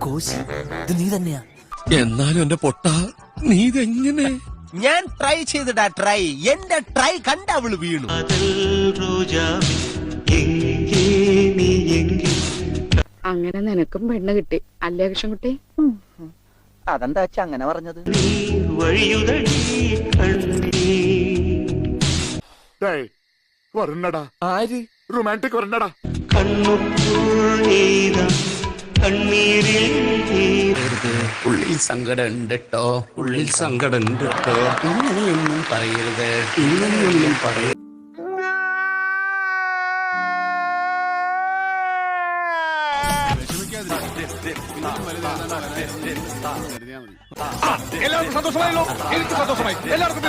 കോശി, ഇത് നീ തന്നെയാ? എന്നാലും എന്റെ പൊട്ട നീ ഇതെങ്ങനെ? ഞാൻ ട്രൈ ചെയ്തിടാ ട്രൈ. എന്റെ ട്രൈ കണ്ട അവള് വീണു. അങ്ങനെ നിനക്കും പെണ്ണ് കിട്ടി അല്ലേ കൃഷ്ണൻകുട്ടി? അതെന്താ വെച്ചാ അങ്ങനെ പറഞ്ഞത്? ആര്? റൊമാൻറ്റിക് വരണ്ടടാ. ഉള്ളിൽ സങ്കടം ഉണ്ട് ട്ടോ, ഉള്ളിൽ സങ്കടം ഉണ്ട് ട്ടോ. ഇങ്ങനെയൊന്നും പറയരുത്, ഇങ്ങനെയൊന്നും പറയരുത്. എല്ലാവർക്കും സന്തോഷമായല്ലോ. എനിക്ക് സന്തോഷമായി. എല്ലാവർക്കും